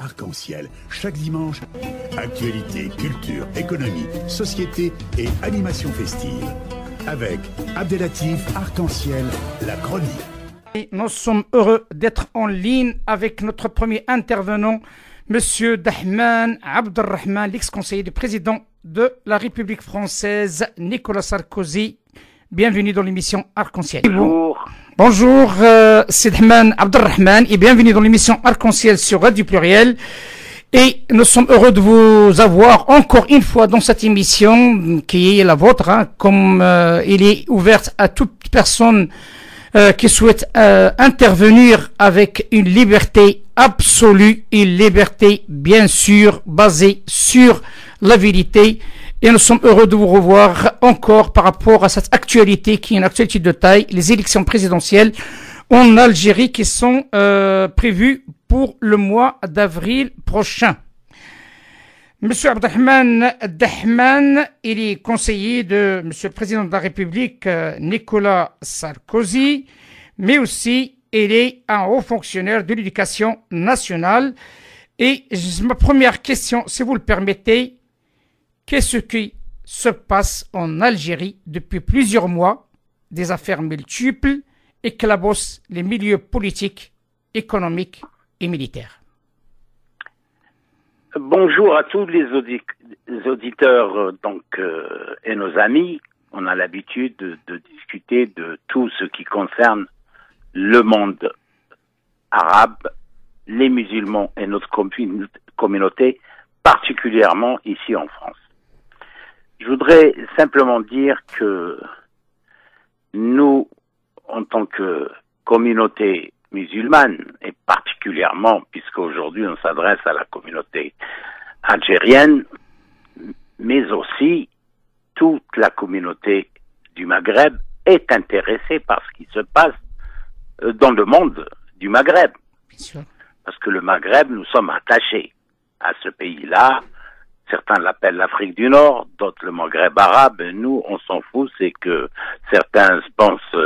Arc-en-Ciel, chaque dimanche. Actualité, culture, économie, société et animation festive. Avec Abdelatif Arc-en-Ciel, la chronique. Et nous sommes heureux d'être en ligne avec notre premier intervenant, Monsieur Dahman Abdelrahman, l'ex-conseiller du président de la République française, Nicolas Sarkozy. Bienvenue dans l'émission Arc-en-Ciel. Bonjour. Bonjour, c'est Dahman Abdelrahman et bienvenue dans l'émission Arc-en-Ciel sur Radio Pluriel. Et nous sommes heureux de vous avoir encore une fois dans cette émission qui est la vôtre, comme il est ouverte à toute personne qui souhaite intervenir avec une liberté absolue, une liberté bien sûr basée sur la vérité. Et nous sommes heureux de vous revoir encore par rapport à cette actualité qui est une actualité de taille, les élections présidentielles en Algérie qui sont prévues pour le mois d'avril prochain. Monsieur Abdelrahman Dahman, il est conseiller de Monsieur le Président de la République Nicolas Sarkozy, mais aussi il est un haut fonctionnaire de l'éducation nationale. Et ma première question, si vous le permettez, qu'est-ce qui se passe en Algérie depuis plusieurs mois? Des affaires multiples éclaboussent les milieux politiques, économiques et militaires. Bonjour à tous les auditeurs et nos amis. On a l'habitude de discuter de tout ce qui concerne le monde arabe, les musulmans et notre communauté, particulièrement ici en France. Je voudrais simplement dire que nous, en tant que communauté musulmane, et particulièrement, puisqu'aujourd'hui on s'adresse à la communauté algérienne, mais aussi toute la communauté du Maghreb est intéressée par ce qui se passe dans le monde du Maghreb. Parce que le Maghreb, nous sommes attachés à ce pays-là. Certains l'appellent l'Afrique du Nord, d'autres le Maghreb arabe. Nous, on s'en fout, c'est que certains pensent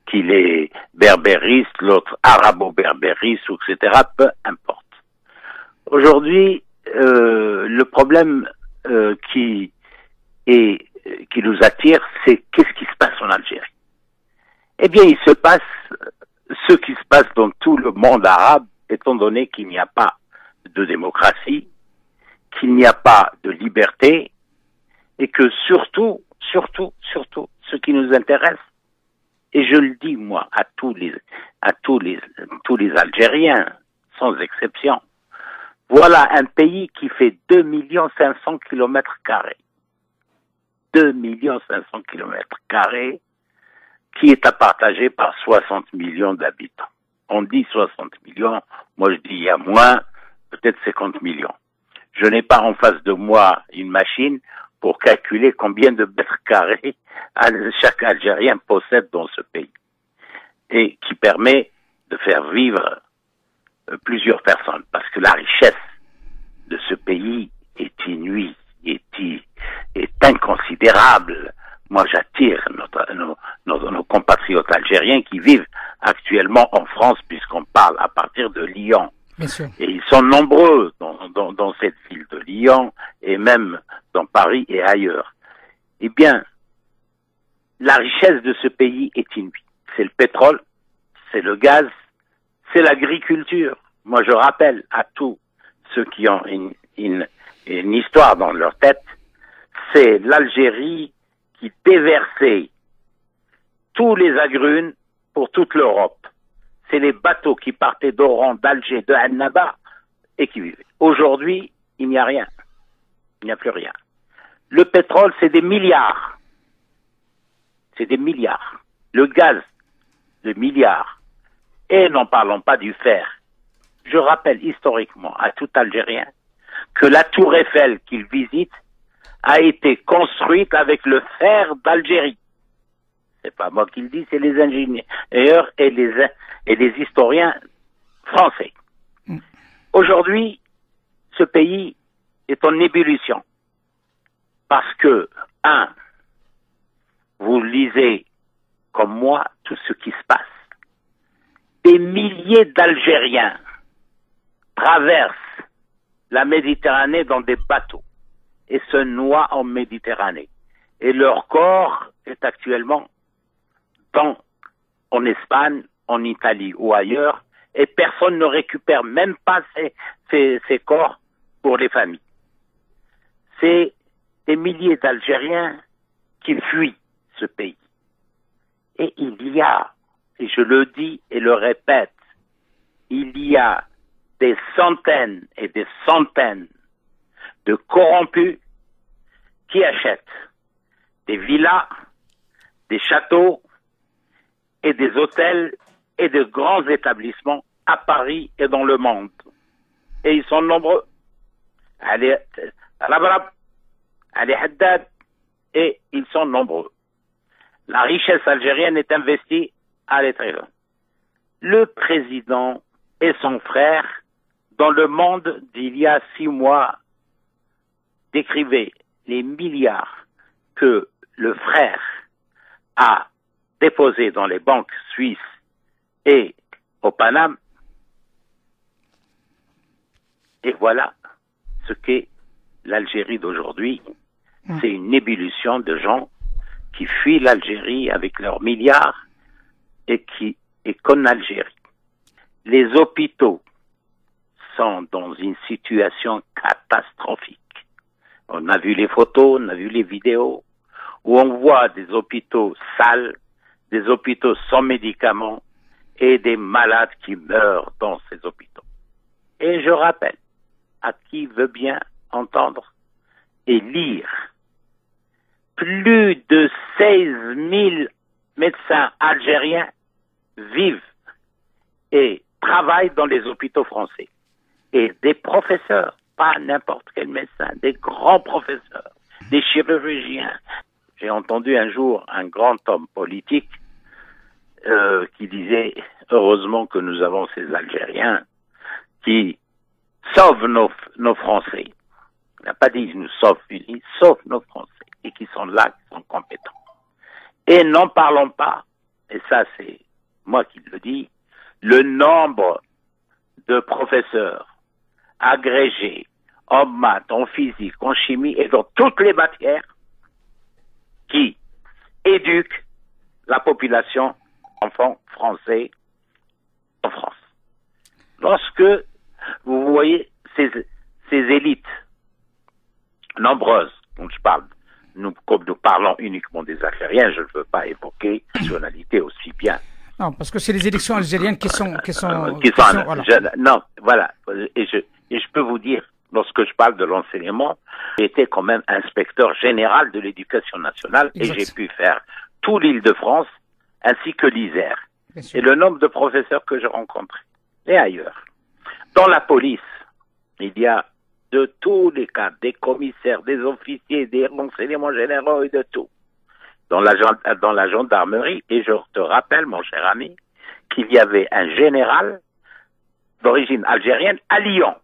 qu'il est berbériste, l'autre arabo-berbériste, etc. Peu importe. Aujourd'hui, le problème qui nous attire, c'est qu'est-ce qui se passe en Algérie. Eh bien, il se passe ce qui se passe dans tout le monde arabe, étant donné qu'il n'y a pas de démocratie, qu'il n'y a pas de liberté, et que surtout, ce qui nous intéresse, et je le dis moi à tous les Algériens, sans exception, voilà un pays qui fait 2 500 kilomètres carrés. 2 500 kilomètres carrés, qui est à partager par 60 millions d'habitants. On dit 60 millions, moi je dis il y a moins, peut-être 50 millions. Je n'ai pas en face de moi une machine pour calculer combien de mètres carrés chaque Algérien possède dans ce pays. Et qui permet de faire vivre plusieurs personnes. Parce que la richesse de ce pays est inouïe, est inconsidérable. Moi, j'attire nos compatriotes algériens qui vivent actuellement en France, puisqu'on parle à partir de Lyon. Bien sûr. Et ils sont nombreux dans cette ville de Lyon, et même dans Paris et ailleurs. Eh bien, la richesse de ce pays est inouïe. C'est le pétrole, c'est le gaz, c'est l'agriculture. Moi, je rappelle à tous ceux qui ont une histoire dans leur tête, c'est l'Algérie qui déversait tous les agrumes pour toute l'Europe. C'est les bateaux qui partaient d'Oran, d'Alger, de Annaba et qui vivaient. Aujourd'hui, il n'y a rien. Il n'y a plus rien. Le pétrole, c'est des milliards. C'est des milliards. Le gaz, des milliards. Et n'en parlons pas du fer. Je rappelle historiquement à tout Algérien que la tour Eiffel qu'il visite a été construite avec le fer d'Algérie. C'est pas moi qui le dis, c'est les ingénieurs et les historiens français. Aujourd'hui, ce pays est en ébullition. Parce que, vous lisez comme moi tout ce qui se passe. Des milliers d'Algériens traversent la Méditerranée dans des bateaux et se noient en Méditerranée. Et leur corps est actuellement en Espagne, en Italie ou ailleurs, et personne ne récupère même pas ces corps pour les familles. C'est des milliers d'Algériens qui fuient ce pays. Et il y a, et je le dis et le répète, il y a des centaines et des centaines de corrompus qui achètent des villas, des châteaux et des hôtels et de grands établissements à Paris et dans le monde. Et ils sont nombreux. Allez, Rabrab, allez, Haddad, et ils sont nombreux. La richesse algérienne est investie à l'étranger. Le président et son frère, dans Le Monde d'il y a 6 mois, décrivaient les milliards que le frère a déposés dans les banques suisses et au Paname. Et voilà ce qu'est l'Algérie d'aujourd'hui. C'est une ébullition de gens qui fuient l'Algérie avec leurs milliards et qu'en Algérie, les hôpitaux sont dans une situation catastrophique. On a vu les photos, on a vu les vidéos, où on voit des hôpitaux sales, des hôpitaux sans médicaments et des malades qui meurent dans ces hôpitaux. Et je rappelle à qui veut bien entendre et lire, plus de 16 000 médecins algériens vivent et travaillent dans les hôpitaux français. Et des professeurs, pas n'importe quel médecin, des grands professeurs, des chirurgiens. J'ai entendu un jour un grand homme politique qui disait « Heureusement que nous avons ces Algériens qui sauvent nos Français ». Il n'a pas dit « nous sauvent », il dit « sauvent nos Français » et qui sont là, qui sont compétents. Et n'en parlons pas, et ça c'est moi qui le dis, le nombre de professeurs agrégés en maths, en physique, en chimie et dans toutes les matières qui éduquent la population enfants français en France. Lorsque vous voyez ces élites nombreuses dont je parle, comme nous parlons uniquement des Algériens, je ne veux pas évoquer la nationalité aussi bien. Non, parce que c'est les élections algériennes qui sont voilà. Non, voilà. Et je peux vous dire, lorsque je parle de l'enseignement, j'étais quand même inspecteur général de l'éducation nationale. Exact. Et j'ai pu faire tout l'Île-de-France ainsi que l'Isère. Et le nombre de professeurs que j'ai rencontrés et ailleurs. Dans la police, il y a de tous les cas, des commissaires, des officiers, des renseignements généraux et de tout. Dans la gendarmerie, et je te rappelle, mon cher ami, qu'il y avait un général d'origine algérienne à Lyon.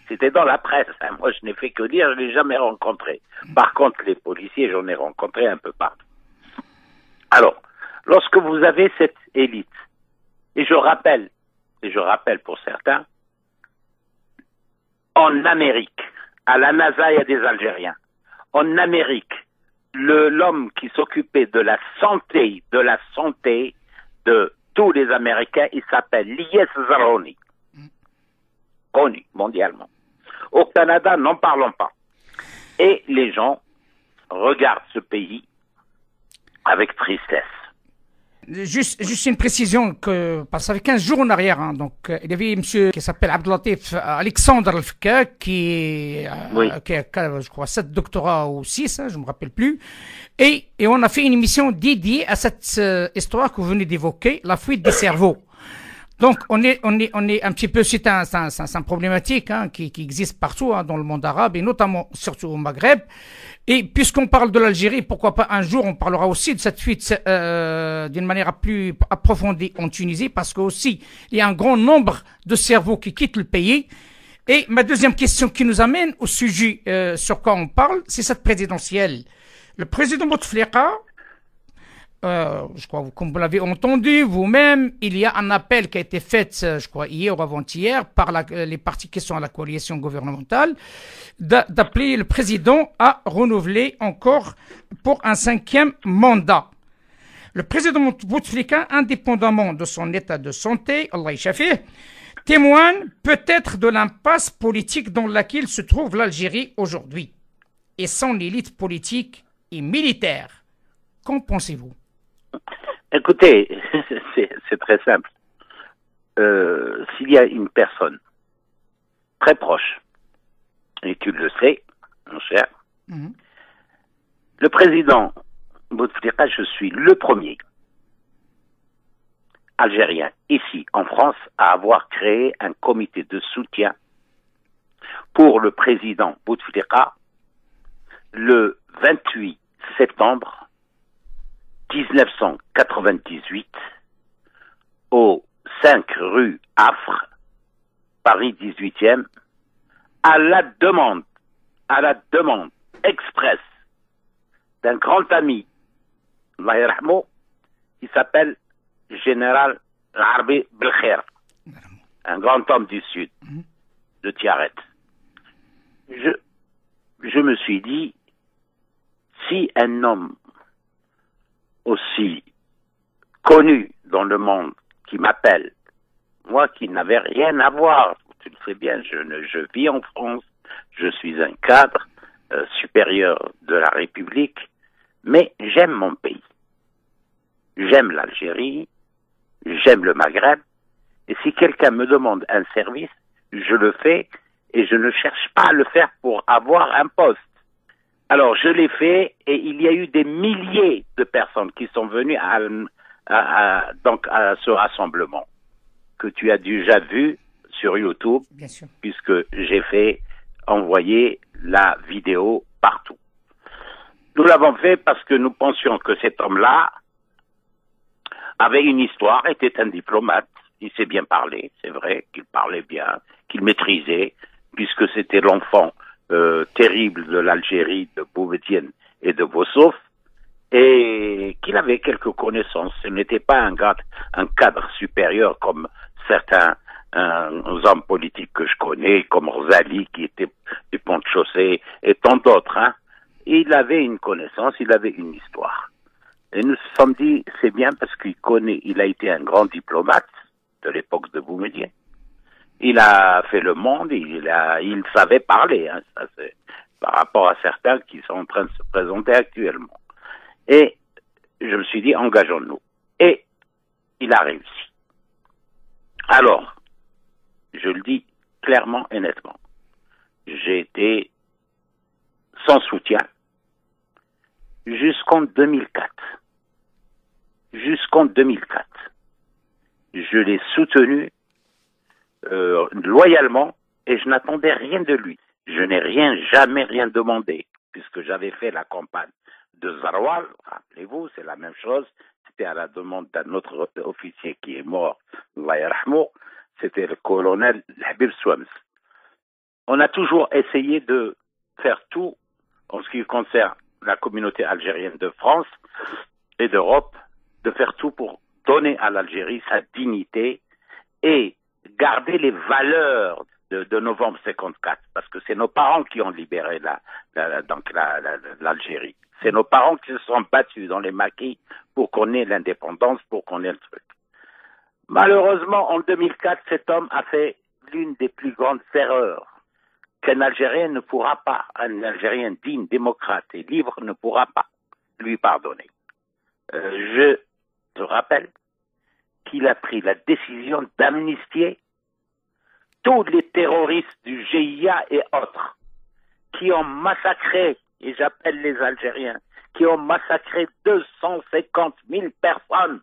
C'était dans la presse. Hein. Moi, je n'ai fait que dire, je ne l'ai jamais rencontré. Par contre, les policiers, j'en ai rencontré un peu partout. Alors, lorsque vous avez cette élite, et je rappelle pour certains, en Amérique, à la NASA, il y a des Algériens. En Amérique, l'homme qui s'occupait de la santé de tous les Américains, il s'appelle Lies Zaroni. Connu mondialement. Au Canada, n'en parlons pas. Et les gens regardent ce pays avec tristesse. Juste une précision, parce que ça fait 15 jours en arrière, hein, donc il y avait monsieur qui s'appelle Abdelatif Alexandre Al-Fka, qui a, je crois, 7 doctorats ou 6, hein, je ne me rappelle plus, et on a fait une émission dédiée à cette histoire que vous venez d'évoquer, la fuite des cerveaux. Donc on est un petit peu, c'est un problématique hein, qui existe partout hein, dans le monde arabe et notamment surtout au Maghreb. Et puisqu'on parle de l'Algérie, pourquoi pas un jour on parlera aussi de cette fuite d'une manière plus approfondie en Tunisie, parce que aussi il y a un grand nombre de cerveaux qui quittent le pays. Et ma deuxième question qui nous amène au sujet sur quoi on parle, c'est cette présidentielle. Le président Bouteflika je crois, comme vous l'avez entendu vous-même, il y a un appel qui a été fait, je crois, hier ou avant-hier, par les partis qui sont à la coalition gouvernementale, d'appeler le président à renouveler encore pour un 5e mandat. Le président Bouteflika, indépendamment de son état de santé, Allah yashafih, témoigne peut-être de l'impasse politique dans laquelle se trouve l'Algérie aujourd'hui et son élite politique et militaire. Qu'en pensez-vous? Écoutez, c'est très simple. S'il y a une personne très proche, et tu le sais, mon cher, le président Bouteflika, je suis le premier Algérien ici en France à avoir créé un comité de soutien pour le président Bouteflika le 28 septembre 1998 au 5 rue Affre, Paris 18e, à la demande express d'un grand ami, Allah yarhamou, qui s'appelle Général Harbi Belkher, un grand homme du Sud, de Tiaret. Je me suis dit, si un homme aussi connu dans le monde qui m'appelle, moi qui n'avais rien à voir, tu le sais bien, je vis en France, je suis un cadre supérieur de la République, mais j'aime mon pays. J'aime l'Algérie, j'aime le Maghreb, et si quelqu'un me demande un service, je le fais, et je ne cherche pas à le faire pour avoir un poste. Alors, je l'ai fait, et il y a eu des milliers de personnes qui sont venues donc à ce rassemblement, que tu as déjà vu sur YouTube, puisque j'ai fait envoyer la vidéo partout. Nous l'avons fait parce que nous pensions que cet homme-là avait une histoire, était un diplomate, il sait bien parler, c'est vrai qu'il parlait bien, qu'il maîtrisait, puisque c'était l'enfant terrible de l'Algérie, de Boumediene et de Bossouf, et qu'il avait quelques connaissances. Ce n'était pas un cadre supérieur comme certains hommes politiques que je connais, comme Rzali, qui était du pont de chaussée, et tant d'autres. Hein. Il avait une connaissance, il avait une histoire. Et nous nous sommes dit, c'est bien parce il a été un grand diplomate de l'époque de Boumediene. Il a fait le monde, il savait parler, hein, ça c'est par rapport à certains qui sont en train de se présenter actuellement. Et je me suis dit, engageons-nous. Et il a réussi. Alors, je le dis clairement et nettement, j'ai été sans soutien jusqu'en 2004. Jusqu'en 2004. Je l'ai soutenu loyalement et je n'attendais rien de lui. Je n'ai jamais rien demandé, puisque j'avais fait la campagne de Zaroual, rappelez-vous, c'est la même chose, c'était à la demande d'un autre officier qui est mort, Allah yarhamou, c'était le colonel Habib Souams. On a toujours essayé de faire tout en ce qui concerne la communauté algérienne de France et d'Europe, de faire tout pour donner à l'Algérie sa dignité et garder les valeurs de novembre 54, parce que c'est nos parents qui ont libéré l'Algérie. C'est nos parents qui se sont battus dans les maquis pour qu'on ait l'indépendance, pour qu'on ait le truc. Malheureusement, en 2004, cet homme a fait l'une des plus grandes erreurs qu'un Algérien ne pourra pas, un Algérien digne, démocrate et libre ne pourra pas lui pardonner. Je te rappelle qu'il a pris la décision d'amnistier tous les terroristes du GIA et autres qui ont massacré, et j'appelle les Algériens, qui ont massacré 250 000 personnes,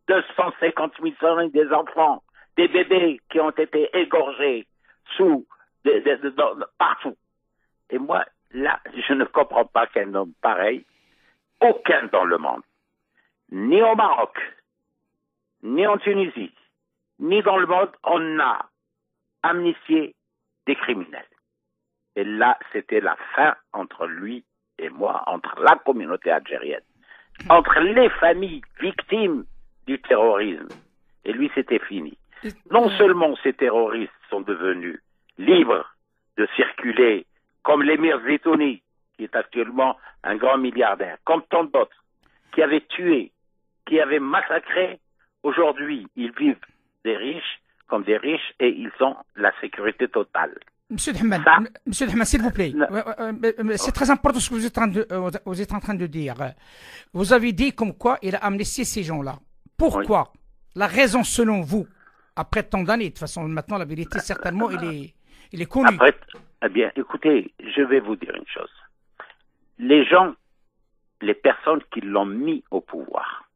250 000 des enfants, des bébés qui ont été égorgés partout. Et moi, là, je ne comprends pas qu'un homme pareil, aucun dans le monde, ni au Maroc, ni en Tunisie, ni dans le monde, on a amnistié des criminels. Et là, c'était la fin entre lui et moi, entre la communauté algérienne. entre les familles victimes du terrorisme. Et lui, c'était fini. Non seulement ces terroristes sont devenus libres de circuler, comme l'émir Zitouni, qui est actuellement un grand milliardaire, comme tant d'autres, qui avaient tué, qui avaient massacré. Aujourd'hui, ils vivent des riches comme des riches et ils ont la sécurité totale. Monsieur Dahman, s'il vous plaît, c'est très important ce que vous êtes en train de dire. Vous avez dit comme quoi il a amnistié ces gens-là. Pourquoi? Oui. La raison selon vous, après tant d'années, de toute façon maintenant la vérité certainement il est connue. Après, eh bien, écoutez, je vais vous dire une chose. Les gens, les personnes qui l'ont mis au pouvoir,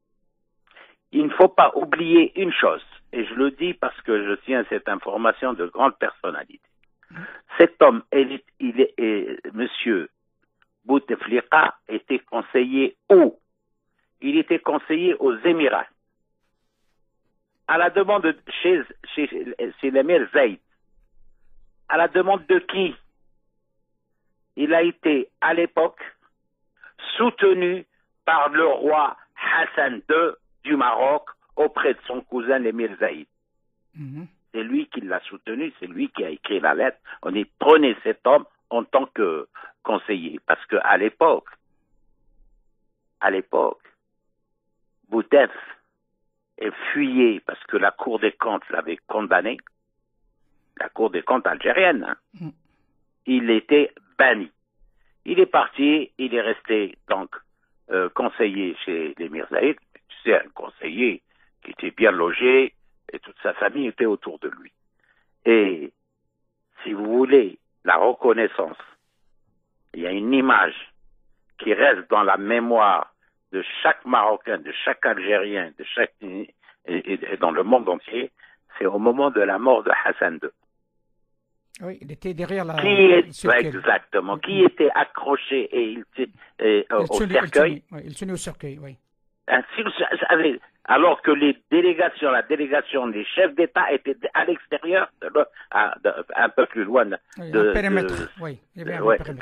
il ne faut pas oublier une chose, et je le dis parce que je tiens cette information de grande personnalité. Cet homme, monsieur Bouteflika, était conseiller où? Il était conseiller aux Émirats. À la demande chez l'émir Zaïd. À la demande de qui? Il a été, à l'époque, soutenu par le roi Hassan II du Maroc auprès de son cousin l'émir Zaïd. C'est lui qui l'a soutenu, c'est lui qui a écrit la lettre. On dit prenez cet homme en tant que conseiller. Parce que à l'époque, Boutef est fuyé parce que la Cour des comptes l'avait condamné. La Cour des comptes algérienne. Il était banni. Il est parti, il est resté donc conseiller chez l'émir Zaïd. C'est un conseiller qui était bien logé et toute sa famille était autour de lui. Et si vous voulez la reconnaissance, il y a une image qui reste dans la mémoire de chaque Marocain, de chaque Algérien, de chaque et dans le monde entier, c'est au moment de la mort de Hassan II. Oui, il était derrière la... Exactement. Qui était accroché au cercueil. Il tenait au cercueil, oui. Alors que la délégation des chefs d'État était à l'extérieur, un peu plus loin de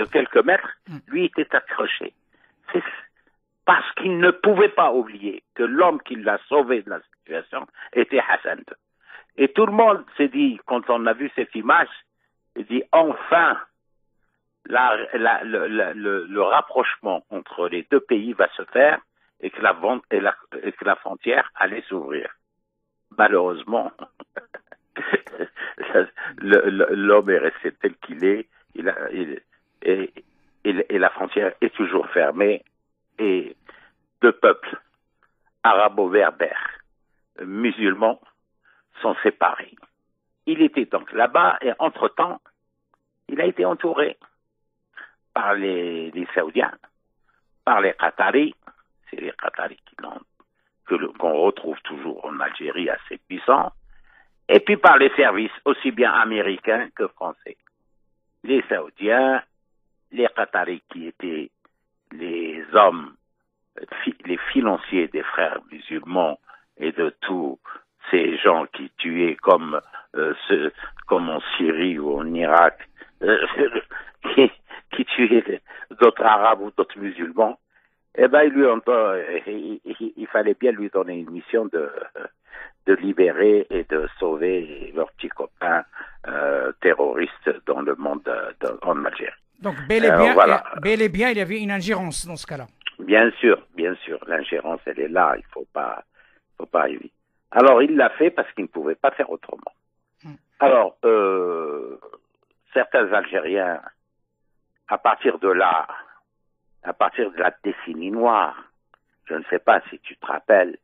quelques mètres, lui était accroché. C'est parce qu'il ne pouvait pas oublier que l'homme qui l'a sauvé de la situation était Hassan II. Et tout le monde s'est dit, quand on a vu cette image, il dit enfin, le rapprochement entre les deux pays va se faire et que la frontière allait s'ouvrir. Malheureusement, l'homme est resté tel qu'il est, et la frontière est toujours fermée, et deux peuples arabo-berbères, musulmans, sont séparés. Il était donc là-bas, et entre-temps, il a été entouré par les Saoudiens, par les Qataris. C'est les Qataris qu'on retrouve toujours en Algérie assez puissants, et puis par les services aussi bien américains que français. Les Saoudiens, les Qataris qui étaient les hommes, les financiers des frères musulmans et de tous ces gens qui tuaient comme en Syrie ou en Irak, qui tuaient d'autres Arabes ou d'autres musulmans. Eh ben, il fallait bien lui donner une mission de libérer et de sauver leurs petits copains terroristes dans le monde en Algérie. Donc, bel et bien, il y avait une ingérence dans ce cas-là. Bien sûr, l'ingérence, elle est là, il faut pas arriver. Alors, il l'a fait parce qu'il ne pouvait pas faire autrement. Alors, certains Algériens, à partir de la décennie noire, je ne sais pas si tu te rappelles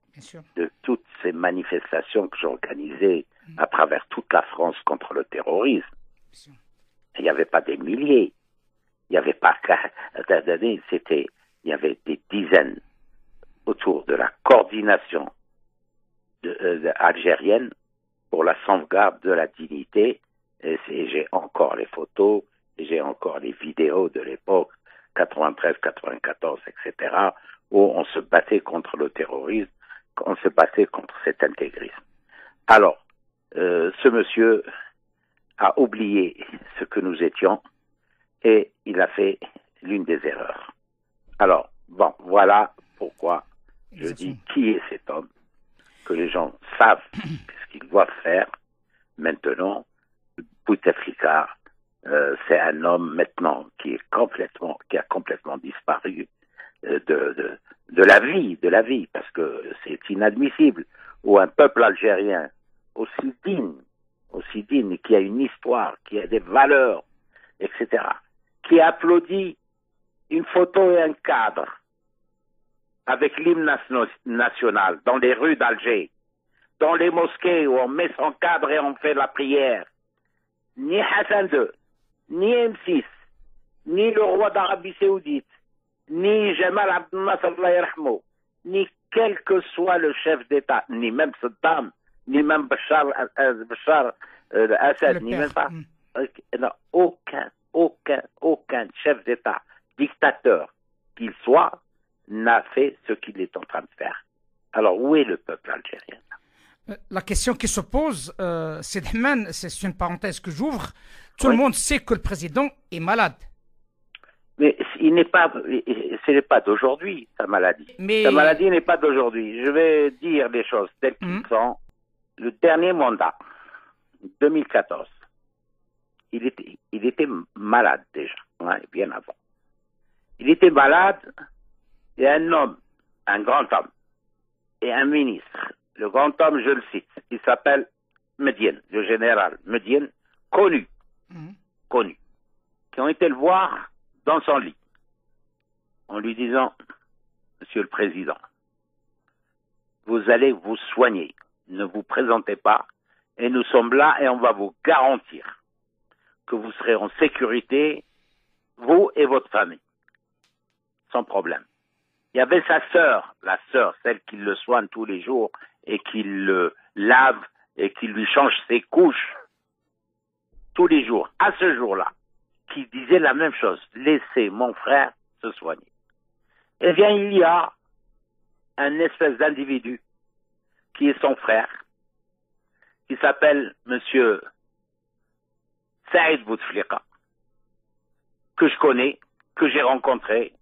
de toutes ces manifestations que j'organisais à travers toute la France contre le terrorisme. Il n'y avait pas des milliers, il n'y avait pas d'années, il y avait des dizaines autour de la coordination algérienne pour la sauvegarde de la dignité. Et j'ai encore les photos, et j'ai encore les vidéos de l'époque, 93, 94, etc., où on se battait contre le terrorisme, on se battait contre cet intégrisme. Alors, ce monsieur a oublié ce que nous étions et il a fait l'une des erreurs. Alors, bon, voilà pourquoi Je dis qui est cet homme, que les gens savent ce qu'ils doivent faire. Maintenant, Bouteflika, c'est un homme maintenant qui a complètement disparu de la vie, parce que c'est inadmissible où un peuple algérien aussi digne, qui a une histoire, qui a des valeurs, etc., qui applaudit une photo et un cadre avec l'hymne national dans les rues d'Alger, dans les mosquées où on met son cadre et on fait la prière. Ni Hassan II, ni M6, ni le roi d'Arabie Saoudite, ni Jamal Abdel Nasser, ni quel que soit le chef d'État, ni même Saddam, ni même Bachar Assad, ni même pas. Non, aucun chef d'État, dictateur qu'il soit, n'a fait ce qu'il est en train de faire. Alors, où est le peuple algérien? La question qui se pose, Sidhman, c'est une parenthèse que j'ouvre. Tout le monde sait que le président est malade. Mais ce n'est pas d'aujourd'hui, sa maladie. Sa maladie n'est pas d'aujourd'hui. Je vais dire les choses telles qu'elles sont. Le dernier mandat, 2014, il était malade déjà, bien avant. Il était malade et un homme, un grand homme, et un ministre. Le grand homme, je le cite, il s'appelle Medienne, le général Medienne, connu, qui ont été le voir dans son lit, en lui disant, Monsieur le Président, vous allez vous soigner, ne vous présentez pas, et nous sommes là et on va vous garantir que vous serez en sécurité, vous et votre famille, sans problème. Il y avait sa sœur, la sœur, celle qui le soigne tous les jours et qui le lave et qui lui change ses couches tous les jours, à ce jour-là, qui disait la même chose, laissez mon frère se soigner. Eh bien, il y a un espèce d'individu qui est son frère, qui s'appelle Monsieur Saïd Bouteflika, que je connais, que j'ai rencontré.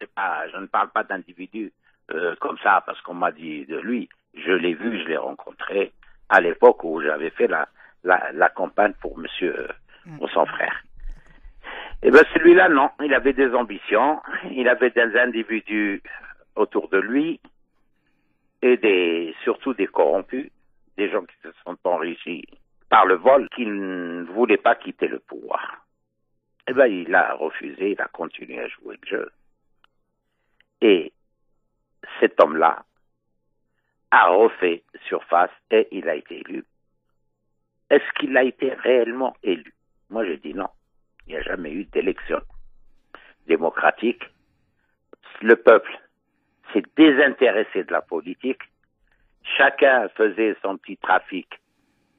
Je ne parle pas d'individu comme ça parce qu'on m'a dit de lui. Je l'ai vu, je l'ai rencontré à l'époque où j'avais fait la campagne pour pour son frère. Et bien celui-là, non, il avait des ambitions, il avait des individus autour de lui et surtout des corrompus, des gens qui se sont enrichis par le vol, qui ne voulaient pas quitter le pouvoir. Et bien il a refusé, il a continué à jouer le jeu. Et cet homme-là a refait surface et il a été élu. Est-ce qu'il a été réellement élu? Moi, je dis non. Il n'y a jamais eu d'élection démocratique. Le peuple s'est désintéressé de la politique. Chacun faisait son petit trafic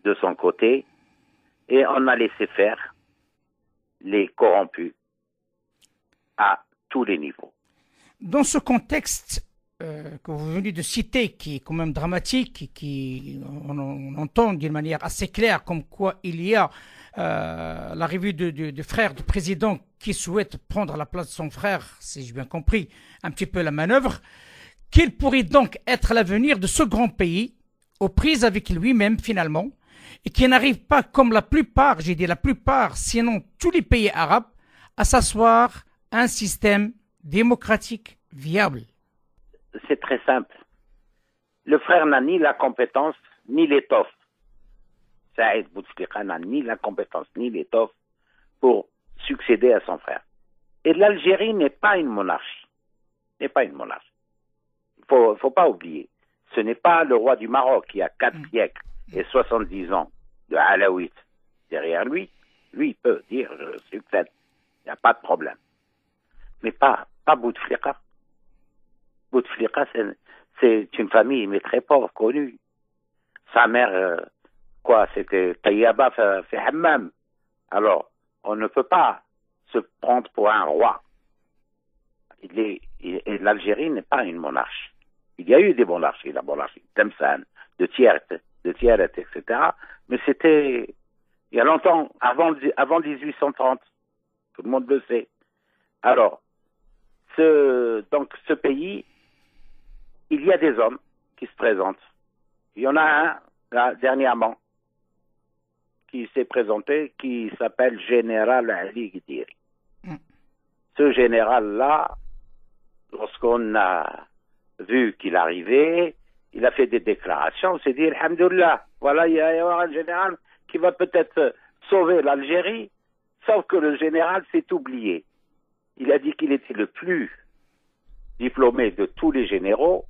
de son côté et on a laissé faire les corrompus à tous les niveaux. Dans ce contexte que vous venez de citer, qui est quand même dramatique, on entend d'une manière assez claire comme quoi il y a l'arrivée du frère du président qui souhaite prendre la place de son frère, si j'ai bien compris un petit peu la manœuvre, quel pourrait donc être l'avenir de ce grand pays aux prises avec lui-même finalement, et qui n'arrive pas comme la plupart, j'ai dit la plupart, sinon tous les pays arabes, à s'asseoir un système démocratique viable? C'est très simple. Le frère n'a ni la compétence, ni l'étoffe. Saïd Bouteflika n'a ni la compétence, ni l'étoffe pour succéder à son frère. Et l'Algérie n'est pas une monarchie. Il faut pas oublier. Ce n'est pas le roi du Maroc qui a 4 siècles et 70 ans de Alaouite derrière lui. Lui, il peut dire, je succède. Il n'y a pas de problème. Mais pas Bouteflika. Bouteflika, c'est une famille, mais très pauvre, connue. Sa mère, c'était Tayyaba fait Hammam. Alors, on ne peut pas se prendre pour un roi. L'Algérie n'est pas une monarchie. Il y a eu des monarchies, la monarchie de Tlemcen, de Tieret, etc. Mais c'était il y a longtemps, avant 1830. Tout le monde le sait. Alors, ce pays il y a des hommes qui se présentent. Il y en a un, là, dernièrement, qui s'est présenté, qui s'appelle Général Ali Gdiri. Ce général-là, lorsqu'on a vu qu'il arrivait, il a fait des déclarations, on s'est dit, alhamdoulilah, voilà, il va y avoir un général qui va peut-être sauver l'Algérie, sauf que le général s'est oublié. Il a dit qu'il était le plus diplômé de tous les généraux,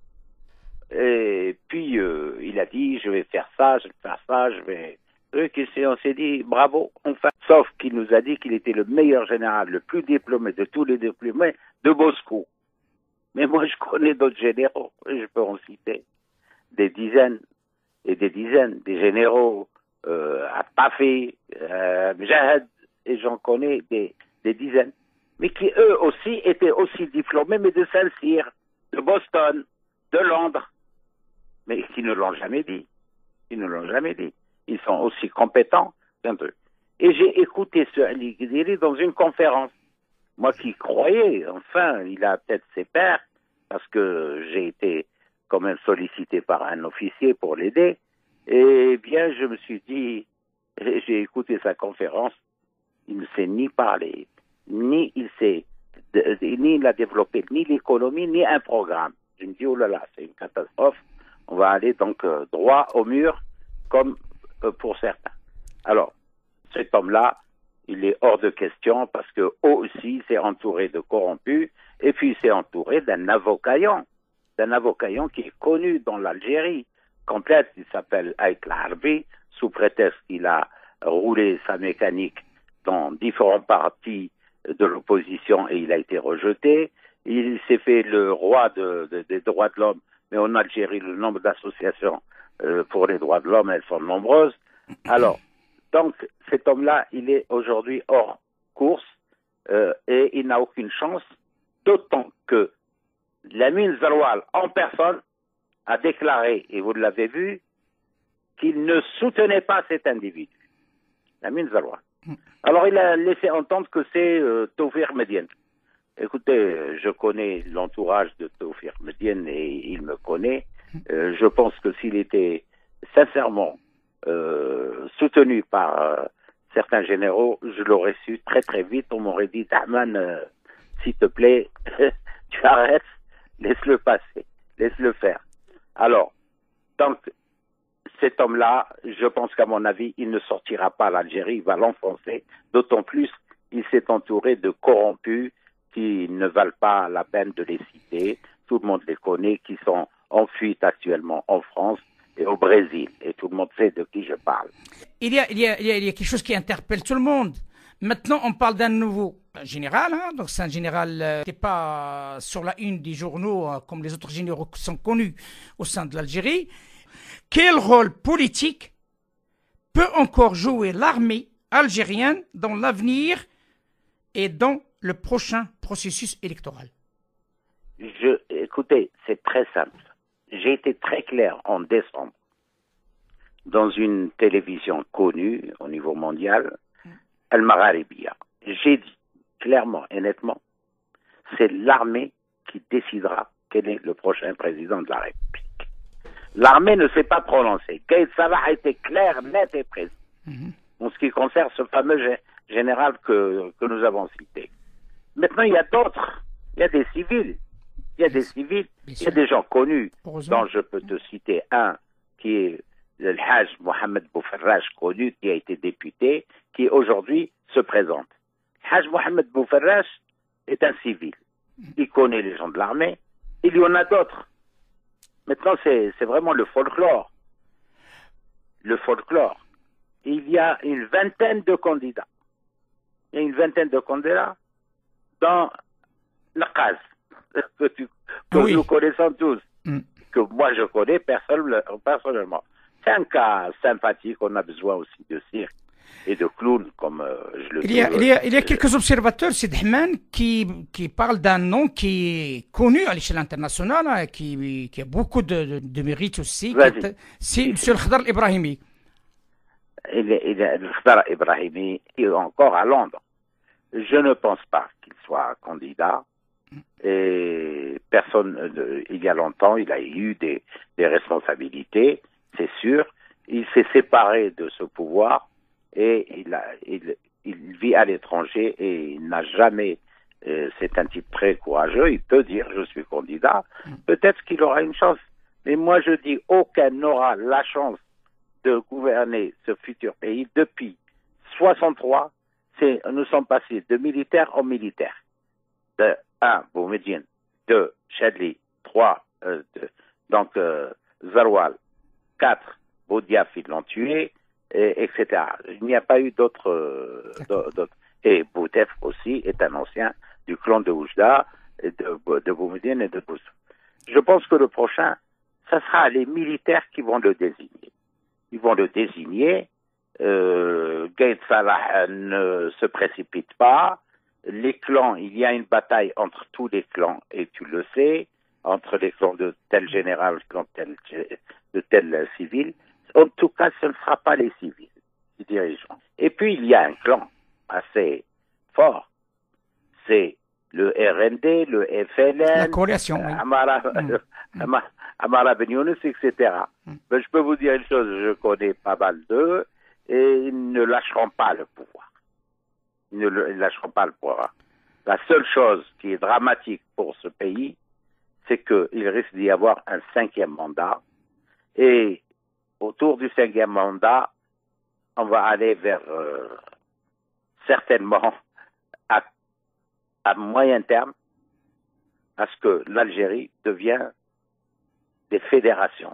et puis il a dit, je vais faire ça, je vais faire ça, je vais... On s'est dit, bravo, enfin. Sauf qu'il nous a dit qu'il était le meilleur général, le plus diplômé de tous les diplômés de Moscou. Mais moi, je connais d'autres généraux, je peux en citer des dizaines et des dizaines, des généraux à Pafé, Mjahad, et j'en connais des dizaines, mais qui eux aussi étaient aussi diplômés, mais de Saint-Cyr, de Boston, de Londres, mais qui ne l'ont jamais dit. Ils ne l'ont jamais dit. Ils sont aussi compétents qu'un d'eux. Et j'ai écouté ce Ali Gdiri dans une conférence. Moi qui croyais, enfin, il a peut-être ses pairs, parce que j'ai été quand même sollicité par un officier pour l'aider. Et bien, je me suis dit, j'ai écouté sa conférence, il ne sait ni parler, ni il a développé ni l'économie, ni un programme. Je me dis, oh là là, c'est une catastrophe. On va aller donc droit au mur, comme pour certains. Alors, cet homme-là, il est hors de question parce que aussi s'est entouré de corrompus et puis il s'est entouré d'un avocaillon qui est connu dans l'Algérie complète. Il s'appelle Aït Larbi, sous prétexte qu'il a roulé sa mécanique dans différents partis de l'opposition et il a été rejeté. Il s'est fait le roi des droits de l'homme, mais en Algérie, le nombre d'associations pour les droits de l'homme, elles sont nombreuses. Alors, donc, cet homme-là, il est aujourd'hui hors course et il n'a aucune chance, d'autant que Lamine Zaroual, en personne, a déclaré, et vous l'avez vu, qu'il ne soutenait pas cet individu, Lamine Zaroual. Alors, il a laissé entendre que c'est Taoufir Medienne. Écoutez, je connais l'entourage de Taoufir Medienne et il me connaît. Je pense que s'il était sincèrement soutenu par certains généraux, je l'aurais su très très vite. On m'aurait dit, Tahman, s'il te plaît, tu arrêtes, laisse-le passer, laisse-le faire. Alors, donc, cet homme-là, je pense qu'à mon avis, il ne sortira pas l'Algérie, il va l'enfoncer, d'autant plus il s'est entouré de corrompus qui ne valent pas la peine de les citer. Tout le monde les connaît, qui sont en fuite actuellement en France et au Brésil. Et tout le monde sait de qui je parle. Il y a quelque chose qui interpelle tout le monde. Maintenant, on parle d'un nouveau général. Donc, c'est un général qui n'est pas sur la une des journaux comme les autres généraux qui sont connus au sein de l'Algérie. Quel rôle politique peut encore jouer l'armée algérienne dans l'avenir et dans le prochain processus électoral? Écoutez, c'est très simple. J'ai été très clair en décembre dans une télévision connue au niveau mondial, Al Magharibiya. J'ai dit clairement et nettement, c'est l'armée qui décidera quel est le prochain président de la République. L'armée ne s'est pas prononcée. Gaïd Salah a été clair, net et précis en ce qui concerne ce fameux général que nous avons cité. Maintenant, il y a d'autres. Il y a des civils. Il y a des civils. Il y a des gens connus, dont je peux te citer un qui est le Hajj Mohamed Bouferrach, connu, qui a été député, qui aujourd'hui se présente. Hajj Mohamed Bouferrach est un civil. Il connaît les gens de l'armée. Il y en a d'autres. Maintenant, c'est vraiment le folklore. Le folklore. Il y a une vingtaine de candidats. Il y a une vingtaine de candidats dans la case que nous connaissons tous, que moi je connais personnellement. C'est un cas sympathique, on a besoin aussi de cirque et de clowns, comme je le dis. Il y a quelques observateurs, Sid Ahmed, qui parlent d'un nom qui est connu à l'échelle internationale, qui a beaucoup de mérite aussi. C'est M. Khadr Ibrahimi. Le Khadr Ibrahimi est encore à Londres. Je ne pense pas qu'il soit candidat. Et personne, il y a longtemps, il a eu des responsabilités, c'est sûr. Il s'est séparé de ce pouvoir et il vit à l'étranger et il n'a jamais, c'est un type très courageux, il peut dire je suis candidat, peut-être qu'il aura une chance. Mais moi je dis aucun n'aura la chance de gouverner ce futur pays depuis 63. Nous sommes passés de militaire en militaire. De 1, Boumediene, 2, Chadli, 3, Zarwal, 4, Boudiaf, ils l'ont tué, etc. Il n'y a pas eu d'autres. Et Boutef aussi est un ancien du clan de Oujda, de Boumediene et de Boussou. Je pense que le prochain, ça sera les militaires qui vont le désigner. Ils vont le désigner. Gaïd Salah ne se précipite pas. Les clans, il y a une bataille entre tous les clans, et tu le sais, entre les clans de tel général, de tel civil. En tout cas, ce ne sera pas les civils, les dirigeants. Et puis, il y a un clan assez fort. C'est le RND, le FLN, la coalition, Amara Ben Younes, etc. Ben, je peux vous dire une chose, je connais pas mal d'eux, et ils ne lâcheront pas le pouvoir. Ils ne lâcheront pas le pouvoir. La seule chose qui est dramatique pour ce pays, c'est qu'il risque d'y avoir un 5e mandat. Et autour du 5e mandat, on va aller vers certainement à moyen terme à ce que l'Algérie devient des fédérations,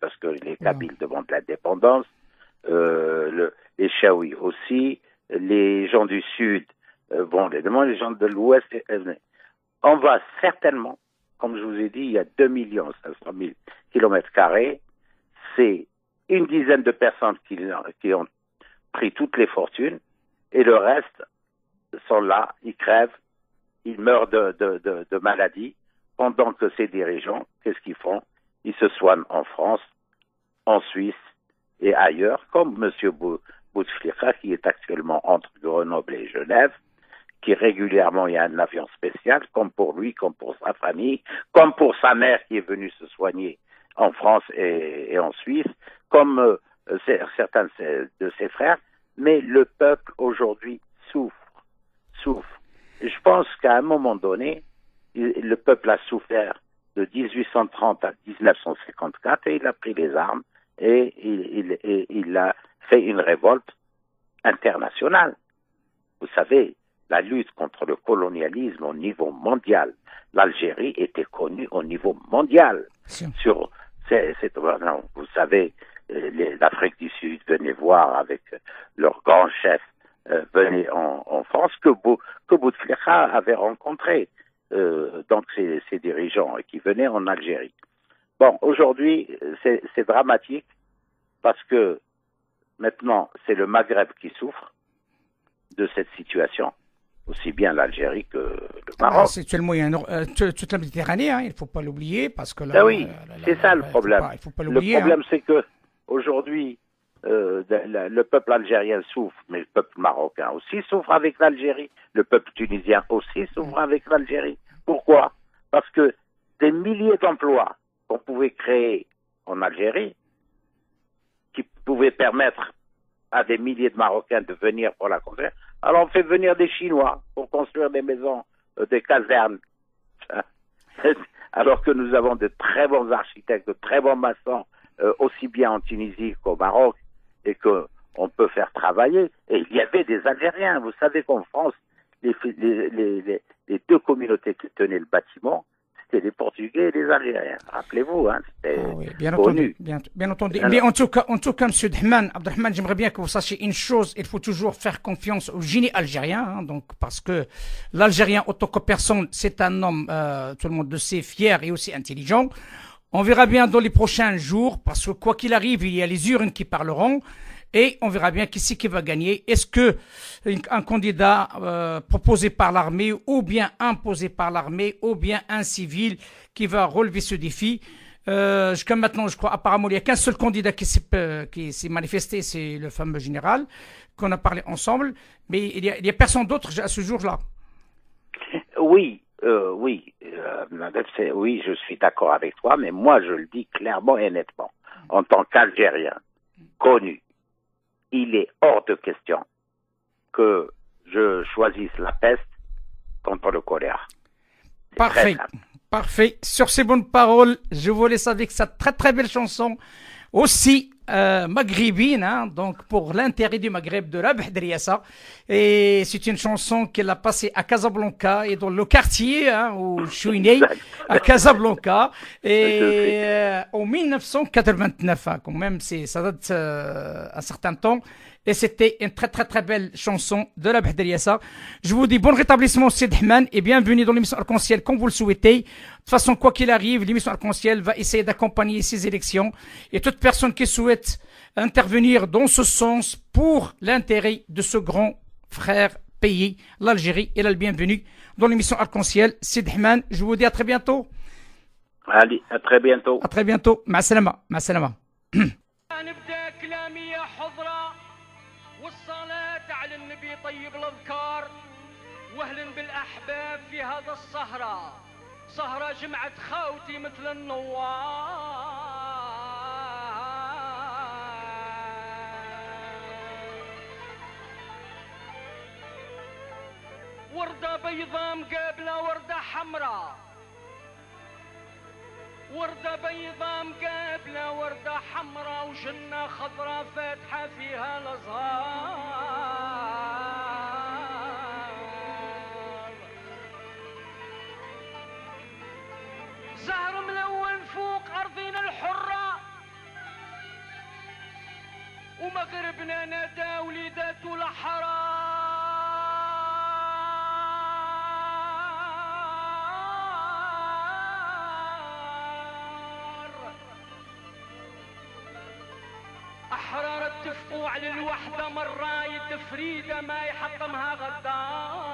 parce que les Kabyles demandent l'indépendance, les Chaouis aussi, les gens du Sud vont les demander, les gens de l'Ouest. On va certainement, comme je vous ai dit, il y a 2 500 000 kilomètres carrés, c'est une dizaine de personnes qui ont pris toutes les fortunes, et le reste sont là, ils crèvent, ils meurent de maladies, pendant que ces dirigeants, qu'est-ce qu'ils font? Ils se soignent en France, en Suisse et ailleurs, comme M. Bouteflika, qui est actuellement entre Grenoble et Genève, qui régulièrement, il y a un avion spécial, comme pour lui, comme pour sa famille, comme pour sa mère qui est venue se soigner en France et en Suisse, comme certains de ses frères. Mais le peuple, aujourd'hui, souffre. Je pense qu'à un moment donné, le peuple a souffert de 1830 à 1954 et il a pris les armes et il a fait une révolte internationale. Vous savez, la lutte contre le colonialisme au niveau mondial, l'Algérie était connue au niveau mondial. Vous savez, l'Afrique du Sud venait voir avec leur grand chef, venait en France, que Bouteflika avait rencontré donc ces dirigeants qui venaient en Algérie. Bon, aujourd'hui, c'est dramatique parce que maintenant, c'est le Maghreb qui souffre de cette situation, aussi bien l'Algérie que le Maroc. C'est toute la Méditerranée, hein, il ne faut pas l'oublier parce que oui, c'est ça le problème. Il faut pas le l'oublier. problème, c'est que aujourd'hui, le peuple algérien souffre, mais le peuple marocain aussi souffre avec l'Algérie. Le peuple tunisien aussi souffre avec l'Algérie. Pourquoi? Parce que des milliers d'emplois qu'on pouvait créer en Algérie, qui pouvaient permettre à des milliers de Marocains de venir pour la construire, alors on fait venir des Chinois pour construire des maisons, des casernes. Alors que nous avons de très bons architectes, de très bons maçons, aussi bien en Tunisie qu'au Maroc, et qu'on peut faire travailler. Et il y avait des Algériens. Vous savez qu'en France, les deux communautés qui tenaient le bâtiment, c'était les Portugais et les Algériens. Rappelez-vous, hein, c'était bien connu. Entendu, bien entendu. Mais en tout cas, M. Abdelrahman, j'aimerais bien que vous sachiez une chose, il faut toujours faire confiance au génie algérien, hein, donc, parce que l'Algérien, autant que personne, c'est un homme, tout le monde le sait, fier et aussi intelligent. On verra bien dans les prochains jours, parce que quoi qu'il arrive, il y a les urnes qui parleront, et on verra bien qui c'est qui va gagner. Est-ce que un candidat proposé par l'armée, ou bien imposé par l'armée, ou bien un civil qui va relever ce défi? Jusqu'à maintenant, je crois, apparemment, il n'y a qu'un seul candidat qui s'est manifesté, c'est le fameux général, qu'on a parlé ensemble, mais il y a personne d'autre à ce jour-là. Oui, Oui, oui, je suis d'accord avec toi, mais moi je le dis clairement et nettement. En tant qu'Algérien connu, il est hors de question que je choisisse la peste contre le choléra. Parfait, parfait. Sur ces bonnes paroles, je vous laisse avec cette très très belle chanson, aussi maghrébine, hein, donc pour l'intérêt du Maghreb de Rabh Driassa. Et c'est une chanson qu'elle a passée à Casablanca et dans le quartier hein, où je suis né, à Casablanca, et en 1989, hein, quand même, ça date un certain temps. Et c'était une très très très belle chanson de la Driassa. Je vous dis bon rétablissement Sid Ahmed et bienvenue dans l'émission Arc-en-Ciel comme vous le souhaitez. De toute façon, quoi qu'il arrive, l'émission Arc-en-Ciel va essayer d'accompagner ces élections. Et toute personne qui souhaite intervenir dans ce sens pour l'intérêt de ce grand frère pays, l'Algérie, est la bienvenue dans l'émission Arc-en-Ciel. Sid Ahmed, je vous dis à très bientôt. Allez, à très bientôt. À très bientôt. Ma salama. Ma salama. والصلاة على النبي طيب الأذكار واهلا بالأحباب في هذا السهرة سهرة جمعة خوتي مثل النوار وردة بيضاء مقابلة وردة حمراء وردة بيضاء مقابلة وردة حمراء وجنة خضراء فاتحة فيها الأزهار زهر ملون فوق أرضنا الحرة ومغربنا نادى وليدات الأحرار أحرار اتفقوا على الوحدة مرة يتفريدة ما يحطمها غدار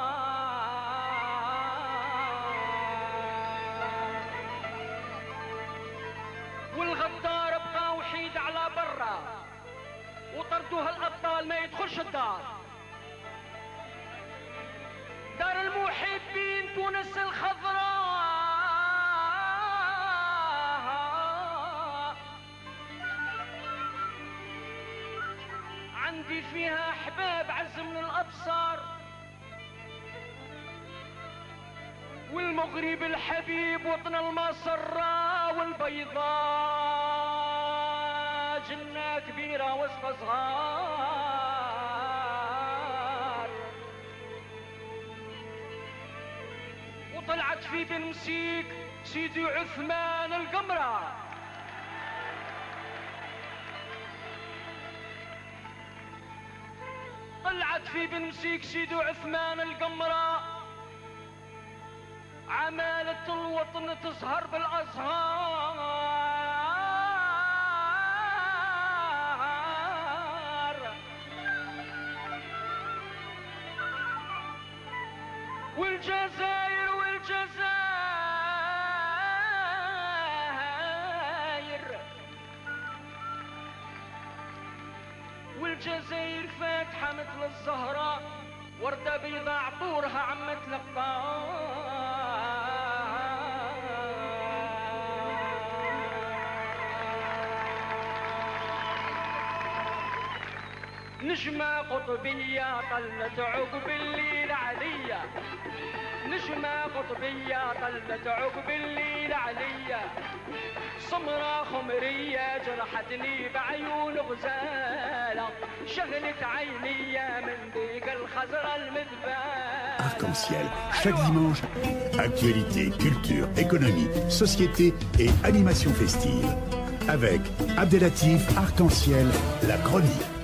والغدار بقى وحيد على برا وطردوها الأبطال ما يدخلش الدار دار المحبين تونس الخضراء عندي فيها احباب عز من الابصار والمغرب الحبيب وطن المسرة والبيضاء جنة كبيرة وسط صغار وطلعت في بن مسيك سيدي عثمان القمرة طلعت في بن مسيك سيدي عثمان القمرة عمالة الوطن تظهر بالأزهار والجزائر والجزائر فاتحة مثل الزهرة وردة بيضاء عطورها عم تلقى نجمة قطبية طلت عقب الليل عليا نجمة قطبية طلت عقب الليل عليا سمرة خمرية جرحتني بعيون غزالة شغلت عيني من ديك الخزرة المذبالة. Arc-en-Ciel, chaque dimanche, actualité, culture, économie, société et animation festive. Avec Abdelatif Arc-en-Ciel, la chronique.